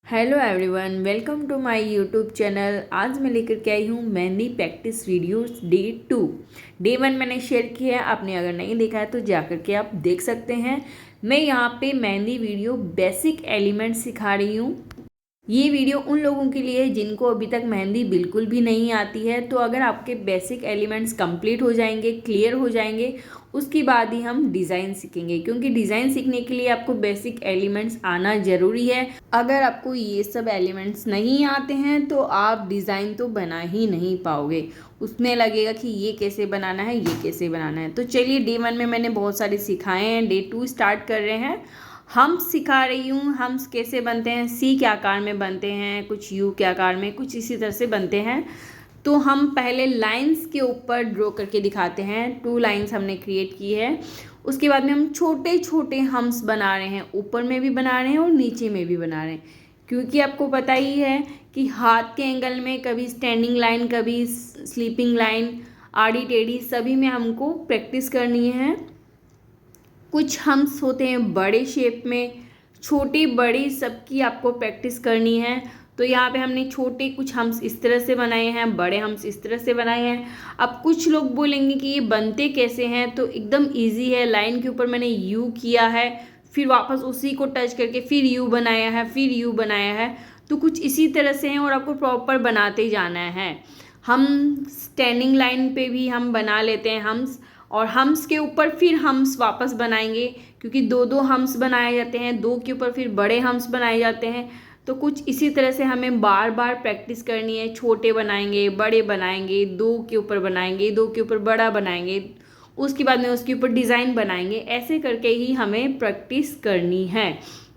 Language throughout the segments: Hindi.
Hello everyone, welcome to my YouTube channel. आज मैं लेकर के आई हूँ मेहंदी प्रैक्टिस वीडियोस डे 1 मैंने शेयर किया है। आपने अगर नहीं देखा है तो जाकर के आप देख सकते हैं। मैं यहाँ पे मेहंदी वीडियो बेसिक एलिमेंट सिखा रही हूँ। ये वीडियो उन लोगों के लिए है जिनको अभी तक मेहंदी बिल्कुल भी नहीं आती है। तो अगर आपके बेसिक एलिमेंट्स कंप्लीट हो जाएंगे, क्लियर हो जाएंगे, उसके बाद ही हम डिज़ाइन सीखेंगे, क्योंकि डिज़ाइन सीखने के लिए आपको बेसिक एलिमेंट्स आना ज़रूरी है। अगर आपको ये सब एलिमेंट्स नहीं आते हैं तो आप डिज़ाइन तो बना ही नहीं पाओगे। उसमें लगेगा कि ये कैसे बनाना है, ये कैसे बनाना है। तो चलिए, डे 1 में मैंने बहुत सारे सिखाए हैं, डे 2 स्टार्ट कर रहे हैं। हम्स सिखा रही हूँ। हम्स कैसे बनते हैं, सी के आकार में बनते हैं, कुछ यू के आकार में, कुछ इसी तरह से बनते हैं। तो हम पहले लाइंस के ऊपर ड्रॉ करके दिखाते हैं। 2 लाइंस हमने क्रिएट की है। उसके बाद में हम छोटे छोटे हम्स बना रहे हैं, ऊपर में भी बना रहे हैं और नीचे में भी बना रहे हैं। क्योंकि आपको पता ही है कि हाथ के एंगल में कभी स्टैंडिंग लाइन, कभी स्लीपिंग लाइन, आड़ी टेढ़ी, सभी में हमको प्रैक्टिस करनी है। कुछ हम्स होते हैं बड़े शेप में, छोटे बड़े सबकी आपको प्रैक्टिस करनी है। तो यहाँ पे हमने छोटे कुछ हम्स इस तरह से बनाए हैं, बड़े हम्स इस तरह से बनाए हैं। अब कुछ लोग बोलेंगे कि ये बनते कैसे हैं, तो एकदम इजी है। लाइन के ऊपर मैंने यू किया है, फिर वापस उसी को टच करके फिर यू बनाया है, फिर यू बनाया है। तो कुछ इसी तरह से हैं और आपको प्रॉपर बनाते जाना है। हम स्टैंडिंग लाइन पे भी हम बना लेते हैं हम्स, और हम्स के ऊपर फिर हम्स वापस बनाएंगे, क्योंकि दो दो हम्स बनाए जाते हैं, दो के ऊपर फिर बड़े हम्स बनाए जाते हैं। तो कुछ इसी तरह से हमें बार बार प्रैक्टिस करनी है। छोटे बनाएंगे, बड़े बनाएंगे, दो के ऊपर बनाएंगे, दो के ऊपर बड़ा बनाएंगे, उसके बाद में उसके ऊपर डिज़ाइन बनाएंगे। ऐसे करके ही हमें प्रैक्टिस करनी है।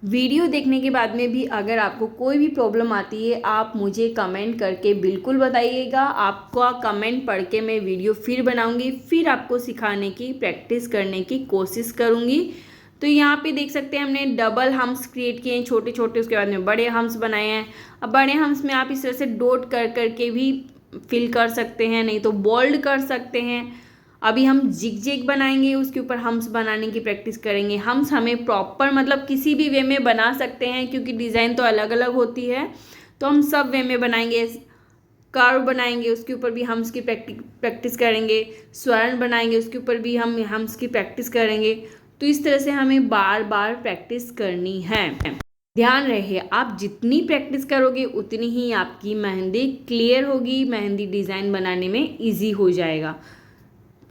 वीडियो देखने के बाद में भी अगर आपको कोई भी प्रॉब्लम आती है, आप मुझे कमेंट करके बिल्कुल बताइएगा। आपका कमेंट पढ़ के मैं वीडियो फिर बनाऊंगी, फिर आपको सिखाने की, प्रैक्टिस करने की कोशिश करूंगी। तो यहाँ पे देख सकते हैं हमने डबल हम्स क्रिएट किए हैं, छोटे छोटे। उसके बाद में बड़े हम्स बनाए हैं। अब बड़े हम्स में आप इस तरह से डॉट कर करके भी फिल कर सकते हैं, नहीं तो बोल्ड कर सकते हैं। अभी हम जिग जैग बनाएंगे, उसके ऊपर हम्स बनाने की प्रैक्टिस करेंगे। हम्स हमें प्रॉपर मतलब किसी भी वे में बना सकते हैं, क्योंकि डिज़ाइन तो अलग अलग होती है। तो हम सब वे में बनाएंगे। कर्व बनाएंगे, उसके ऊपर भी हम्स की प्रैक्टिस करेंगे। स्वर्ण बनाएंगे, उसके ऊपर भी हम हम्स की प्रैक्टिस करेंगे। तो इस तरह से हमें बार बार प्रैक्टिस करनी है। ध्यान रहे, आप जितनी प्रैक्टिस करोगे उतनी ही आपकी मेहंदी क्लियर होगी, मेहंदी डिज़ाइन बनाने में ईजी हो जाएगा।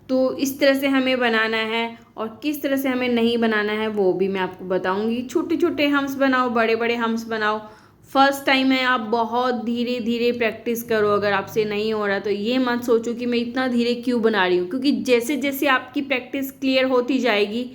तो इस तरह से हमें बनाना है, और किस तरह से हमें नहीं बनाना है वो भी मैं आपको बताऊंगी। छोटे छोटे हम्स बनाओ, बड़े बड़े हम्स बनाओ। फर्स्ट टाइम है, आप बहुत धीरे धीरे प्रैक्टिस करो। अगर आपसे नहीं हो रहा तो ये मत सोचो कि मैं इतना धीरे क्यों बना रही हूँ, क्योंकि जैसे जैसे आपकी प्रैक्टिस क्लियर होती जाएगी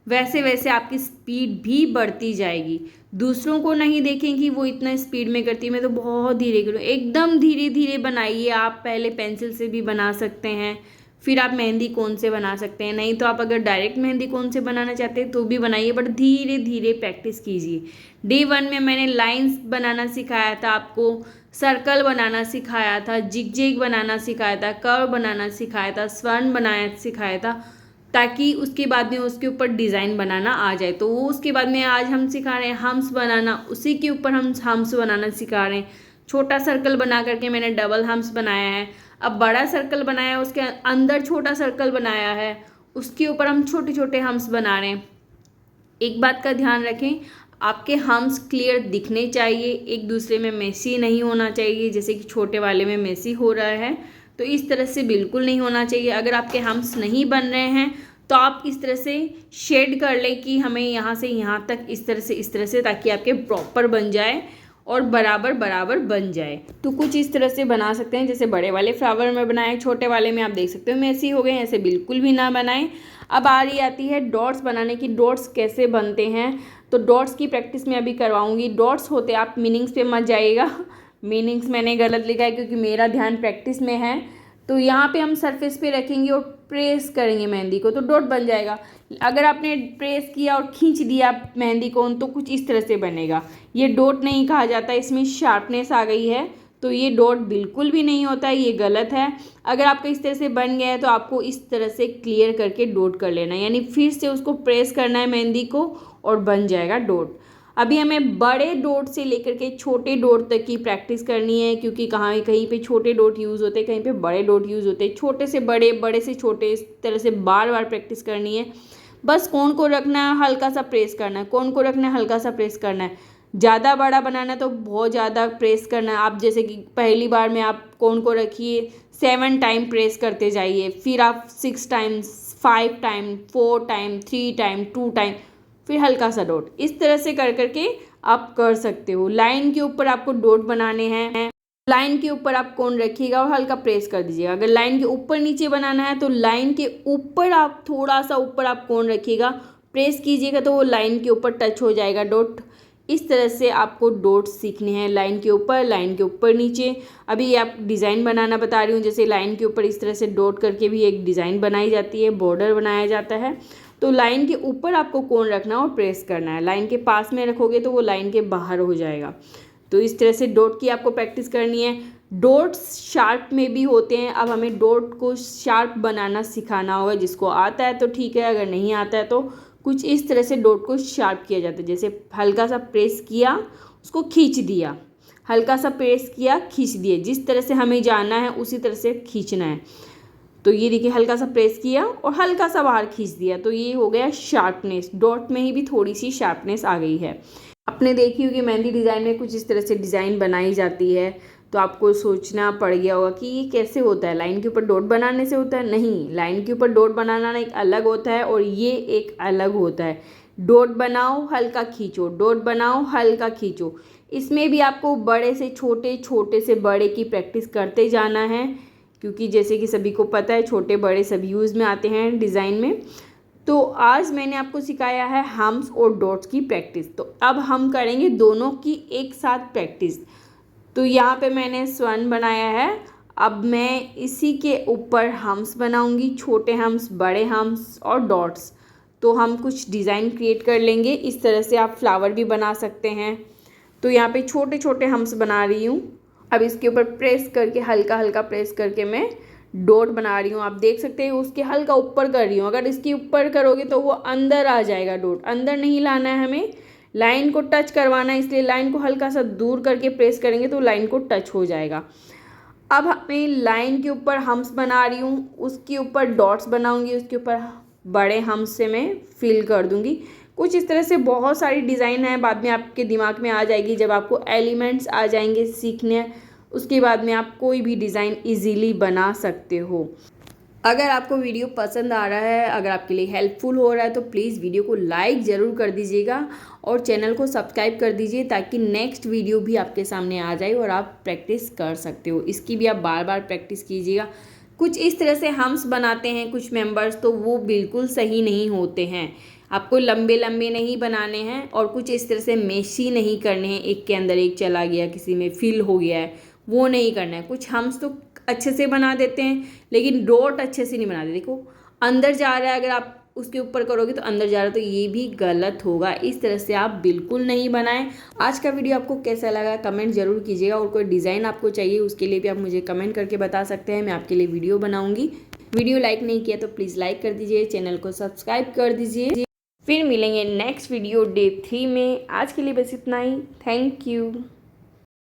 वैसे वैसे आपकी स्पीड भी बढ़ती जाएगी। दूसरों को नहीं देखें कि वो इतना स्पीड में करती है, मैं तो बहुत धीरे करूँ। एकदम धीरे धीरे बनाइए। आप पहले पेंसिल से भी बना सकते हैं, फिर आप मेहंदी कोन से बना सकते हैं, नहीं तो आप अगर डायरेक्ट मेहंदी कोन से बनाना चाहते हैं तो भी बनाइए, बट धीरे धीरे प्रैक्टिस कीजिए। डे 1 में मैंने लाइंस बनाना सिखाया था आपको, सर्कल बनाना सिखाया था, जिग जैग बनाना सिखाया था, कर्व बनाना सिखाया था, स्वर्ण बनाना सिखाया था, ताकि उसके बाद में उसके ऊपर डिज़ाइन बनाना आ जाए। तो वो उसके बाद में आज हम सिखा रहे हैं हम्स बनाना, उसी के ऊपर हम हम्स बनाना सिखा रहे हैं। छोटा सर्कल बना करके मैंने डबल हम्स बनाया है। अब बड़ा सर्कल बनाया है, उसके अंदर छोटा सर्कल बनाया है, उसके ऊपर हम छोटे छोटे हम्स बना रहे हैं। एक बात का ध्यान रखें, आपके हम्स क्लियर दिखने चाहिए, एक दूसरे में मेसी नहीं होना चाहिए। जैसे कि छोटे वाले में मेसी हो रहा है, तो इस तरह से बिल्कुल नहीं होना चाहिए। अगर आपके हम्स नहीं बन रहे हैं तो आप इस तरह से शेड कर लें कि हमें यहाँ से यहाँ तक इस तरह से, ताकि आपके प्रॉपर बन जाए और बराबर बराबर बन जाए। तो कुछ इस तरह से बना सकते हैं, जैसे बड़े वाले फ्लावर में बनाए, छोटे वाले में आप देख सकते हो मेसी हो गए। ऐसे बिल्कुल भी ना बनाएं। अब आती है डॉट्स बनाने की। डॉट्स कैसे बनते हैं, तो डॉट्स की प्रैक्टिस मैं अभी करवाऊंगी। डॉट्स होते, आप मीनिंग्स पे मत जाइएगा। मीनिंग्स मैंने गलत लिखा है क्योंकि मेरा ध्यान प्रैक्टिस में है। तो यहाँ पे हम सरफेस पे रखेंगे और प्रेस करेंगे मेहंदी को, तो डॉट बन जाएगा। अगर आपने प्रेस किया और खींच दिया मेहंदी को, तो कुछ इस तरह से बनेगा। ये डॉट नहीं कहा जाता, इसमें शार्पनेस आ गई है, तो ये डॉट बिल्कुल भी नहीं होता है, ये गलत है। अगर आपका इस तरह से बन गया है तो आपको इस तरह से क्लियर करके डॉट कर लेना है, यानी फिर से उसको प्रेस करना है मेहंदी को और बन जाएगा डॉट। अभी हमें बड़े डॉट से लेकर के छोटे डॉट तक की प्रैक्टिस करनी है, क्योंकि कहीं पे छोटे डॉट यूज़ होते हैं, कहीं पे बड़े डॉट यूज़ होते हैं। छोटे से बड़े, बड़े से छोटे, इस तरह से बार बार प्रैक्टिस करनी है। बस कोन को रखना है, हल्का सा प्रेस करना है, कोन को रखना है, हल्का सा प्रेस करना है। ज़्यादा बड़ा बनाना है तो बहुत ज़्यादा प्रेस करना है। आप जैसे कि पहली बार में आप कोन को रखिए, 7 टाइम प्रेस करते जाइए, फिर आप 6 times, 5 time, 4 time, 3 time, 2 time, फिर हल्का सा डॉट। इस तरह से कर करके आप कर सकते हो। लाइन के ऊपर आपको डॉट बनाने हैं, लाइन के ऊपर आप कोन रखिएगा और हल्का प्रेस कर दीजिएगा। अगर लाइन के ऊपर नीचे बनाना है तो लाइन के ऊपर आप थोड़ा सा ऊपर आप कोन रखिएगा, प्रेस कीजिएगा तो वो लाइन के ऊपर टच हो जाएगा डॉट। इस तरह से आपको डॉट सीखने हैं, लाइन के ऊपर, लाइन के ऊपर नीचे। अभी आप डिज़ाइन बनाना बता रही हूँ, जैसे लाइन के ऊपर इस तरह से डॉट करके भी एक डिज़ाइन बनाई जाती है, बॉर्डर बनाया जाता है। तो लाइन के ऊपर आपको कोन रखना और प्रेस करना है। लाइन के पास में रखोगे तो वो लाइन के बाहर हो जाएगा। तो इस तरह से डॉट की आपको प्रैक्टिस करनी है। डॉट्स शार्प में भी होते हैं। अब हमें डॉट को शार्प बनाना सिखाना होगा। जिसको आता है तो ठीक है, अगर नहीं आता है तो कुछ इस तरह से डॉट को शार्प किया जाता है। जैसे हल्का सा प्रेस किया, उसको खींच दिया, हल्का सा प्रेस किया, खींच दिए। जिस तरह से हमें जाना है उसी तरह से खींचना है। तो ये देखिए, हल्का सा प्रेस किया और हल्का सा बाहर खींच दिया, तो ये हो गया शार्पनेस। डॉट में ही भी थोड़ी सी शार्पनेस आ गई है। आपने देखी होगी मेहंदी डिज़ाइन में कुछ इस तरह से डिज़ाइन बनाई जाती है, तो आपको सोचना पड़ गया होगा कि ये कैसे होता है, लाइन के ऊपर डॉट बनाने से होता है? नहीं, लाइन के ऊपर डॉट बनाना एक अलग होता है और ये एक अलग होता है। डॉट बनाओ, हल्का खींचो, डॉट बनाओ, हल्का खींचो। इसमें भी आपको बड़े से छोटे, छोटे से बड़े की प्रैक्टिस करते जाना है, क्योंकि जैसे कि सभी को पता है छोटे बड़े सभी यूज़ में आते हैं डिज़ाइन में। तो आज मैंने आपको सिखाया है हम्स और डॉट्स की प्रैक्टिस। तो अब हम करेंगे दोनों की एक साथ प्रैक्टिस। तो यहाँ पे मैंने स्वर्ण बनाया है। अब मैं इसी के ऊपर हम्स बनाऊंगी, छोटे हम्स, बड़े हम्स और डॉट्स। तो हम कुछ डिज़ाइन क्रिएट कर लेंगे। इस तरह से आप फ्लावर भी बना सकते हैं। तो यहाँ पे छोटे छोटे हम्स बना रही हूँ। अब इसके ऊपर प्रेस करके, हल्का हल्का प्रेस करके मैं डॉट बना रही हूँ। आप देख सकते हैं उसके हल्का ऊपर कर रही हूँ। अगर इसके ऊपर करोगे तो वो अंदर आ जाएगा डॉट। अंदर नहीं लाना है, हमें लाइन को टच करवाना है, इसलिए लाइन को हल्का सा दूर करके प्रेस करेंगे तो लाइन को टच हो जाएगा। अब मैं लाइन के ऊपर हम्स बना रही हूँ, उसके ऊपर डॉट्स बनाऊँगी, उसके ऊपर बड़े हम्स से मैं फिल कर दूँगी। कुछ इस तरह से बहुत सारी डिज़ाइन है, बाद में आपके दिमाग में आ जाएगी जब आपको एलिमेंट्स आ जाएंगे सीखने। उसके बाद में आप कोई भी डिज़ाइन इजीली बना सकते हो। अगर आपको वीडियो पसंद आ रहा है, अगर आपके लिए हेल्पफुल हो रहा है, तो प्लीज़ वीडियो को लाइक ज़रूर कर दीजिएगा और चैनल को सब्सक्राइब कर दीजिए, ताकि नेक्स्ट वीडियो भी आपके सामने आ जाए और आप प्रैक्टिस कर सकते हो। इसकी भी आप बार बार प्रैक्टिस कीजिएगा। कुछ इस तरह से हम्स बनाते हैं कुछ मेंबर्स, तो वो बिल्कुल सही नहीं होते हैं। आपको लंबे लंबे नहीं बनाने हैं और कुछ इस तरह से मेशी नहीं करने हैं, एक के अंदर एक चला गया, किसी में फिल हो गया है, वो नहीं करना है। कुछ हम्स तो अच्छे से बना देते हैं, लेकिन डॉट अच्छे से नहीं बनाते। देखो अंदर जा रहा है, अगर आप उसके ऊपर करोगे तो अंदर जा रहा है, तो ये भी गलत होगा। इस तरह से आप बिल्कुल नहीं बनाएं। आज का वीडियो आपको कैसा लगा कमेंट ज़रूर कीजिएगा, और कोई डिज़ाइन आपको चाहिए उसके लिए भी आप मुझे कमेंट करके बता सकते हैं, मैं आपके लिए वीडियो बनाऊँगी। वीडियो लाइक नहीं किया तो प्लीज़ लाइक कर दीजिए, चैनल को सब्सक्राइब कर दीजिए। फिर मिलेंगे नेक्स्ट वीडियो डे 3 में। आज के लिए बस इतना ही। Thank you.